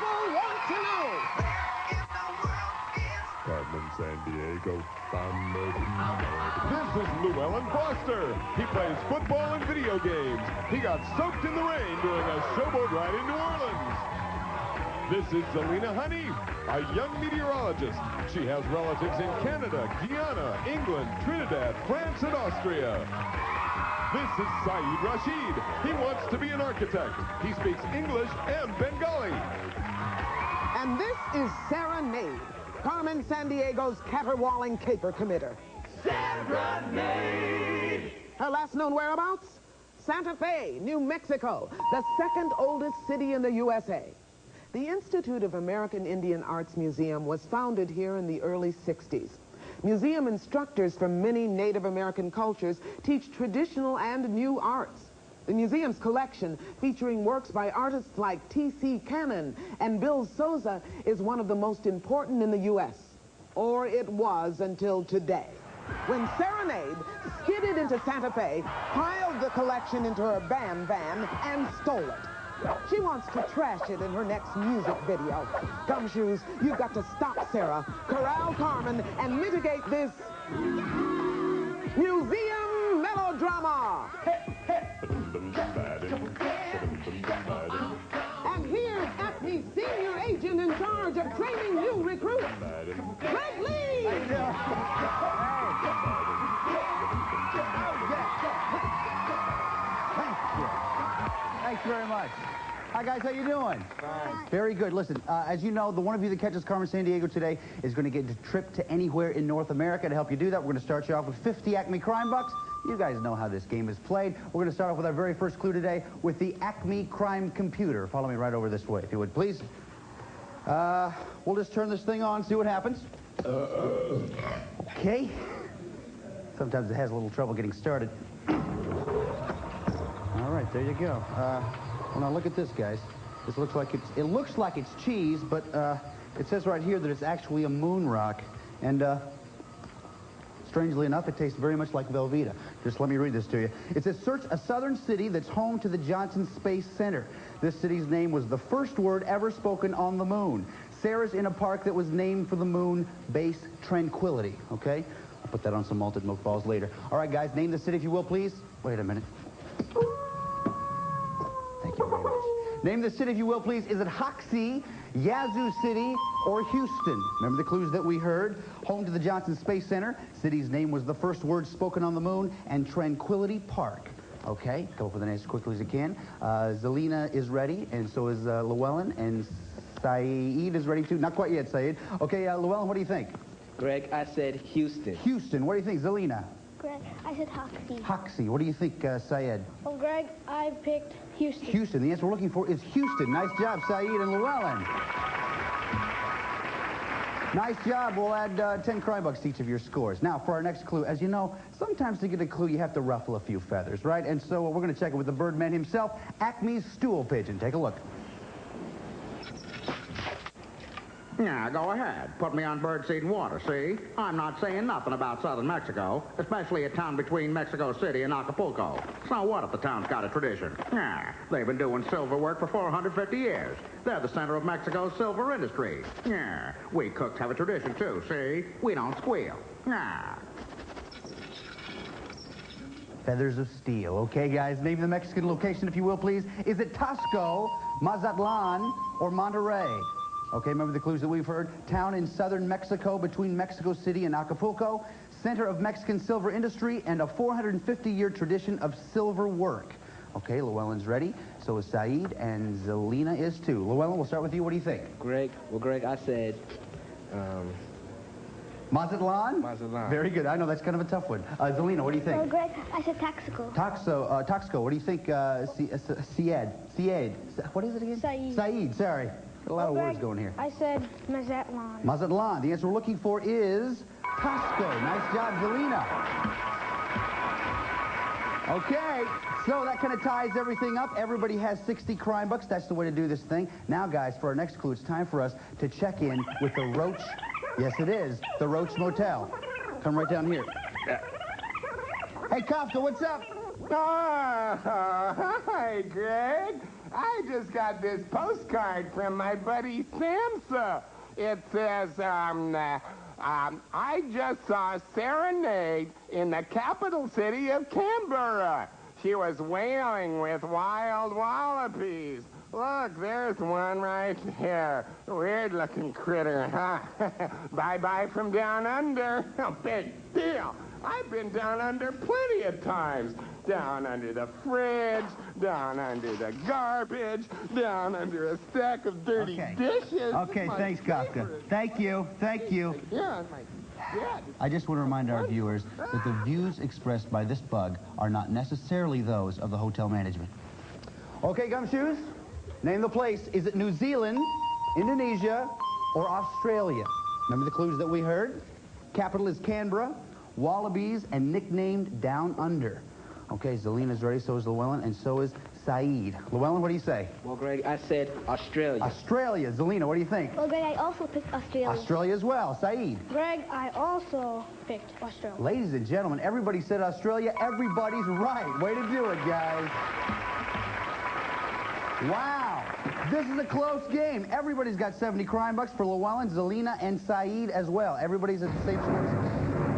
people want to know. Carmen Sandiego. This is Llewellyn Foster. He plays football and video games. He got soaked in the rain during a showboat ride in New Orleans. This is Zelina Honey, a young meteorologist. She has relatives in Canada, Guyana, England, Trinidad, France, and Austria. This is Saeed Rashid. He wants to be an architect. He speaks English and Bengali. And this is Sarah Nade, Carmen Sandiego's caterwauling caper committer. Sarah Nade! Her last known whereabouts? Santa Fe, New Mexico, the second oldest city in the USA. The Institute of American Indian Arts Museum was founded here in the early 60s. Museum instructors from many Native American cultures teach traditional and new arts. The museum's collection, featuring works by artists like T.C. Cannon and Bill Souza, is one of the most important in the U.S. Or it was until today, when Sarah Nade skidded into Santa Fe, piled the collection into her van, and stole it. She wants to trash it in her next music video. Gumshoes, you've got to stop Sarah, corral Carmen, and mitigate this museum melodrama. And here's Acme's senior agent in charge of training new recruits, Greg Lee. Thanks very much. Hi, guys. How you doing? Fine. Very good. Listen, as you know, the one of you that catches Carmen Sandiego today is going to get a trip to anywhere in North America. To help you do that, we're going to start you off with 50 Acme Crime Bucks. You guys know how this game is played. We're going to start off with our very first clue today with the Acme Crime Computer. Follow me right over this way, if you would, please. We'll just turn this thing on, see what happens. Okay. Sometimes it has a little trouble getting started. All right, there you go. Well, now look at this, guys. This looks like it looks like it's cheese, but it says right here that it's actually a moon rock. And strangely enough, it tastes very much like Velveeta. Just let me read this to you. It says, search a southern city that's home to the Johnson Space Center. This city's name was the first word ever spoken on the moon. Sarah's in a park that was named for the moon base Tranquility, okay? I'll put that on some malted milk balls later. All right, guys, name the city if you will, please. Wait a minute. Thank you very much. Name the city if you will, please. Is it Hoxie, Yazoo City, or Houston? Remember the clues that we heard? Home to the Johnson Space Center. City's name was the first word spoken on the moon, and Tranquility Park. Okay, come up with an answer as quickly as you can. Zelina is ready, and so is Llewellyn, and Saeed is ready too. Not quite yet, Saeed. Okay, Llewellyn, what do you think? Greg, I said Houston. Houston. What do you think, Zelina? Greg, I said Hoxie. Hoxie. What do you think, Syed? Well, Greg, I picked Houston. Houston. The answer we're looking for is Houston. Nice job, Saeed and Llewellyn. Nice job. We'll add 10 crime bucks to each of your scores. Now, for our next clue, as you know, sometimes to get a clue, you have to ruffle a few feathers, right? And so we're going to check it with the Birdman himself, Acme's stool pigeon. Take a look. Yeah, go ahead. Put me on birdseed water, see? I'm not saying nothing about southern Mexico, especially a town between Mexico City and Acapulco. So what if the town's got a tradition? Yeah, they've been doing silver work for 450 years. They're the center of Mexico's silver industry. Yeah, we cooks have a tradition too, see? We don't squeal. Yeah. Feathers of steel. Okay, guys, name the Mexican location, if you will, please. Is it Tasco, Mazatlan, or Monterrey? Okay, remember the clues that we've heard? Town in southern Mexico between Mexico City and Acapulco. Center of Mexican silver industry and a 450-year tradition of silver work. Okay, Llewellyn's ready. So is Saeed, and Zelina is too. Llewellyn, we'll start with you. What do you think? Greg, I said... Mazatlan? Mazatlan. Very good. I know that's kind of a tough one. Zelina, what do you think? Well, Greg, I said Taxico. Taxco. What do you think? Syed. What is it again? Saeed. Saeed, sorry. A lot of Greg, words going here. I said Mazatlan. Mazatlan. The answer we're looking for is Tasco. Nice job, Zelina. Okay, so that kind of ties everything up. Everybody has 60 crime bucks. That's the way to do this thing. Now, guys, for our next clue, it's time for us to check in with the Roach. Yes, it is. The Roach Motel. Come right down here. Hey, Kafka, what's up? Hi, Greg. I just got this postcard from my buddy Samsa. It says, I just saw Serenade in the capital city of Canberra. She was wailing with wild wallabies. Look, there's one right there. Weird-looking critter, huh? Bye-bye from down under. No big deal. I've been down under plenty of times. Down under the fridge, down under the garbage, down under a stack of dirty dishes. Okay, thanks, Kafka. Thank you. Yeah, I just want to remind our viewers that the views expressed by this bug are not necessarily those of the hotel management. Okay, Gumshoes, name the place. Is it New Zealand, Indonesia, or Australia? Remember the clues that we heard? Capital is Canberra, wallabies, and nicknamed Down Under. Okay, Zelina's ready, so is Llewellyn, and so is Saeed. Llewellyn, what do you say? Well, Greg, I said Australia. Australia. Zelina, what do you think? Well, Greg, I also picked Australia. Australia as well. Saeed. Greg, I also picked Australia. Ladies and gentlemen, everybody said Australia. Everybody's right. Way to do it, guys. Wow. This is a close game. Everybody's got 70 crime bucks for Llewellyn, Zelina, and Saeed as well. Everybody's at the same score.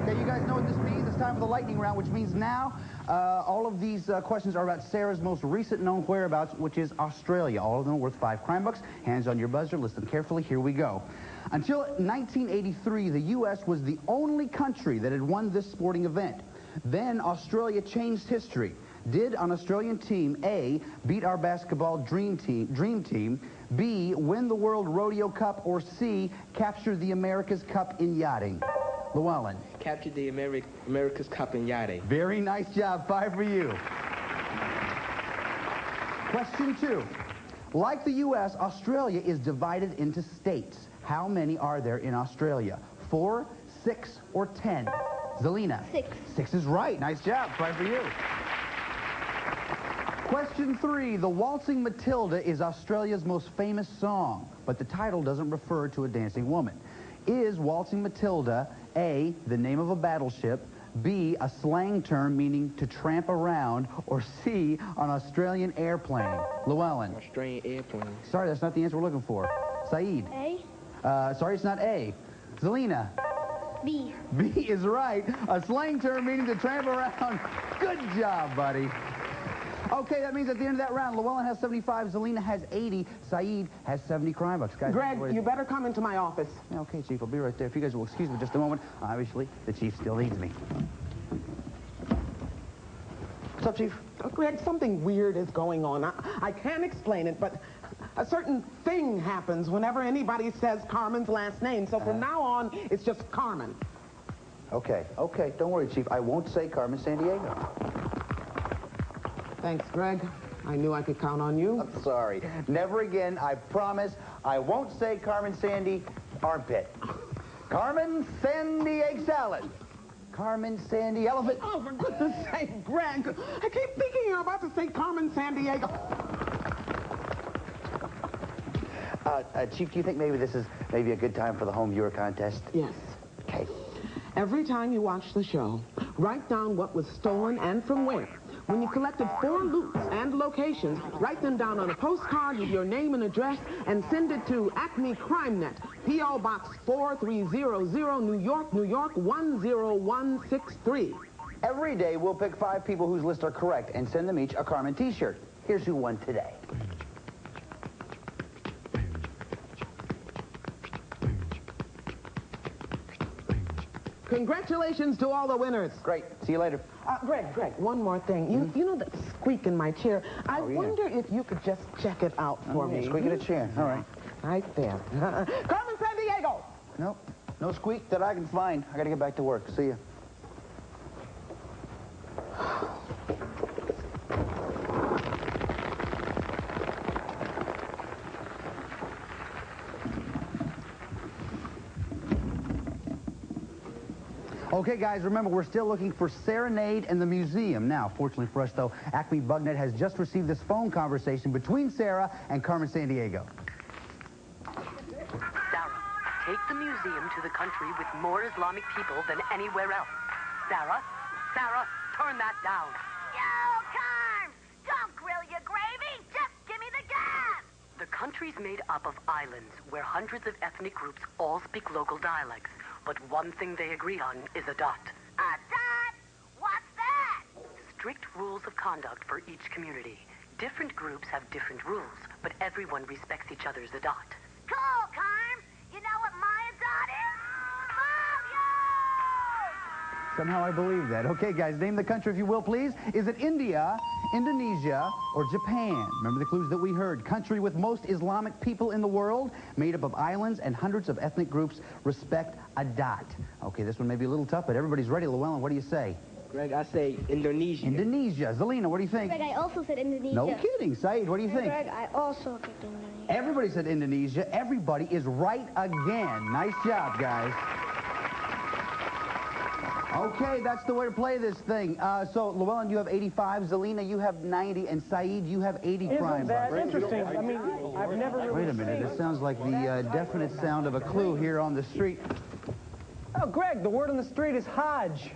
Okay, you guys know what this means. It's time for the lightning round, which means now all of these questions are about Sarah's most recent known whereabouts, which is Australia. All of them are worth 5 crime bucks. Hands on your buzzer. Listen carefully. Here we go. Until 1983, the U.S. was the only country that had won this sporting event. Then Australia changed history. Did an Australian team, A, beat our basketball dream team, B, win the World Rodeo Cup, or C, capture the America's Cup in yachting? Llewellyn. Captured the America's Cup in yachting. Very nice job. 5 for you. Question 2. Like the U.S., Australia is divided into states. How many are there in Australia? 4, 6, or 10? Zelina. 6. 6 is right. Nice job. 5 for you. Question 3. The Waltzing Matilda is Australia's most famous song, but the title doesn't refer to a dancing woman. Is Waltzing Matilda, A, the name of a battleship, B, a slang term meaning to tramp around, or C, an Australian airplane? Llewellyn. Australian airplane. Sorry, that's not the answer we're looking for. Saeed. A. Sorry, it's not A. Zelina. B. B is right. A slang term meaning to tramp around. Good job, buddy. Okay, that means at the end of that round, Llewellyn has 75, Zelina has 80, Saeed has 70 crime bucks. Guys, Greg, you better come into my office. Yeah, okay, Chief, I'll be right there. If you guys will excuse me just a moment. Obviously, the Chief still needs me. What's up, Chief? Greg, something weird is going on. I can't explain it, but a certain thing happens whenever anybody says Carmen's last name. So from now on, it's just Carmen. Okay, don't worry, Chief. I won't say Carmen Sandiego. Thanks, Greg. I knew I could count on you. I'm sorry. Never again, I promise. I won't say Carmen Sandy armpit. Carmen Sandy egg salad. Carmen Sandy elephant. Oh, for goodness sake, Greg. I keep thinking you're about to say Carmen Sandiego. Chief, do you think maybe this is a good time for the home viewer contest? Yes. Okay. Every time you watch the show, write down what was stolen and from where. When you collected 4 loops and locations, write them down on a postcard with your name and address and send it to Acme CrimeNet, P.O. Box 4300, New York, New York 10163. Every day, we'll pick 5 people whose lists are correct and send them each a Carmen t-shirt. Here's who won today. Congratulations to all the winners. Great. See you later. Greg, one more thing. You know that squeak in my chair? I wonder if you could just check it out for me. Squeak in a chair. All right. Right there. Carmen Sandiego! Nope. No squeak that I can find. I gotta get back to work. See ya. Okay, guys, remember, we're still looking for Serenade and the museum. Now, fortunately for us, though, Acme Bugnet has just received this phone conversation between Sarah and Carmen Sandiego. Sarah, take the museum to the country with more Islamic people than anywhere else. Sarah, turn that down. Yo, Carm! Don't grill your gravy! Just give me the country's made up of islands where hundreds of ethnic groups all speak local dialects. But one thing they agree on is a dot. A dot? What's that? Strict rules of conduct for each community. Different groups have different rules, but everyone respects each other's a dot. Cool, Carm. You know what my dot is? Somehow I believe that. Okay, guys, name the country if you will, please. Is it India, Indonesia, or Japan? Remember the clues that we heard. Country with most Islamic people in the world, made up of islands and hundreds of ethnic groups. Respect a dot. Okay, this one may be a little tough, but everybody's ready. Llewellyn, what do you say? Greg, I say Indonesia. Indonesia. Zelina, what do you think? Greg, I also said Indonesia. No kidding. Saeed, what do you think? Greg, I also picked Indonesia. Everybody said Indonesia. Everybody is right again. Nice job, guys. Okay, that's the way to play this thing. So, Llewellyn, you have 85. Zelina, you have 90. And Saeed, you have 80 crime bucks. Isn't that interesting? I mean, I've never really Wait a minute. This sounds like the definite sound of a clue here on the street. Oh, Greg, the word on the street is Hajj.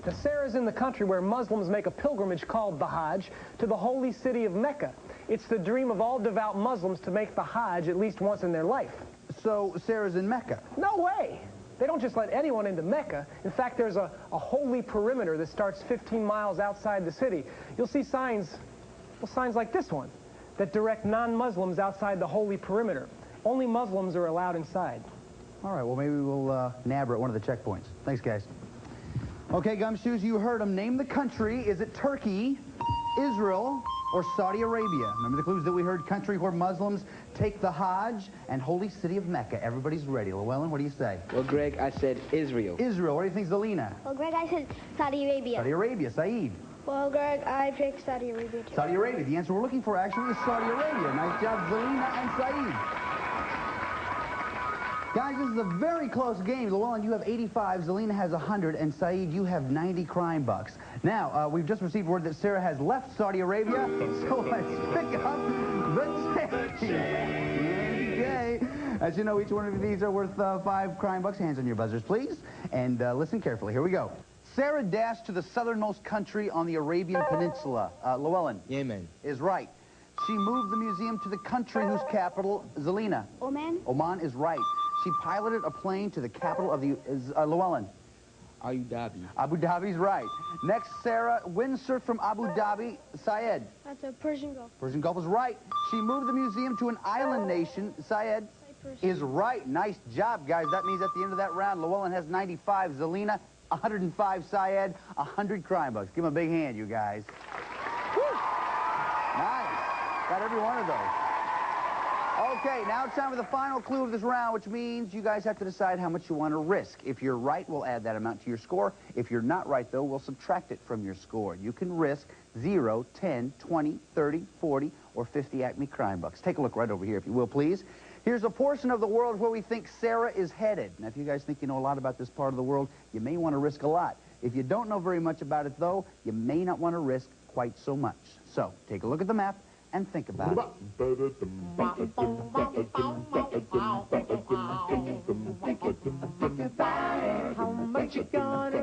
Now, Sarah's in the country where Muslims make a pilgrimage called the Hajj to the holy city of Mecca. It's the dream of all devout Muslims to make the Hajj at least once in their life. So, Sarah's in Mecca? No way. They don't just let anyone into Mecca. In fact, there's a holy perimeter that starts 15 miles outside the city. You'll see signs, well, signs like this one, that direct non-Muslims outside the holy perimeter. Only Muslims are allowed inside. All right, well, maybe we'll nab her at one of the checkpoints. Thanks, guys. Okay, Gumshoes, you heard them. Name the country. Is it Turkey, Israel, or Saudi Arabia? Remember the clues that we heard? Country where Muslims take the Hajj and holy city of Mecca. Everybody's ready. Llewellyn, what do you say? Well, Greg, I said Israel. Israel. What do you think, Zelina? Well, Greg, I said Saudi Arabia. Saudi Arabia. Saeed? Well, Greg, I picked Saudi Arabia, too. Saudi Arabia. The answer we're looking for, actually, is Saudi Arabia. Nice job, Zelina and Saeed. Guys, this is a very close game. Llewellyn, you have 85, Zelina has 100, and Saeed, you have 90 crime bucks. Now, we've just received word that Sarah has left Saudi Arabia, so let's pick up the change. Okay. As you know, each one of these are worth 5 crime bucks. Hands on your buzzers, please. And listen carefully. Here we go. Sarah dashed to the southernmost country on the Arabian Peninsula. Llewellyn. Yemen. Is right. She moved the museum to the country whose capital, Zelina. Oman. Oman is right. She piloted a plane to the capital of the... Llewellyn. Abu Dhabi. Abu Dhabi's right. Next, Sarah, windsurf from Abu Dhabi. Syed. That's a Persian Gulf. Persian Gulf is right. She moved the museum to an island nation. Syed is right. Nice job, guys. That means at the end of that round, Llewellyn has 95. Zelina, 105. Syed, 100 crime bucks. Give him a big hand, you guys. Woo. Nice. Got every one of those. Okay, now it's time for the final clue of this round, which means you guys have to decide how much you want to risk. If you're right, we'll add that amount to your score. If you're not right, though, we'll subtract it from your score. You can risk 0, 10, 20, 30, 40, or 50 Acme crime bucks. Take a look right over here, if you will, please. Here's a portion of the world where we think Sarah is headed. Now, if you guys think you know a lot about this part of the world, you may want to risk a lot. If you don't know very much about it, though, you may not want to risk quite so much. So, take a look at the map and think about it. How much you gonna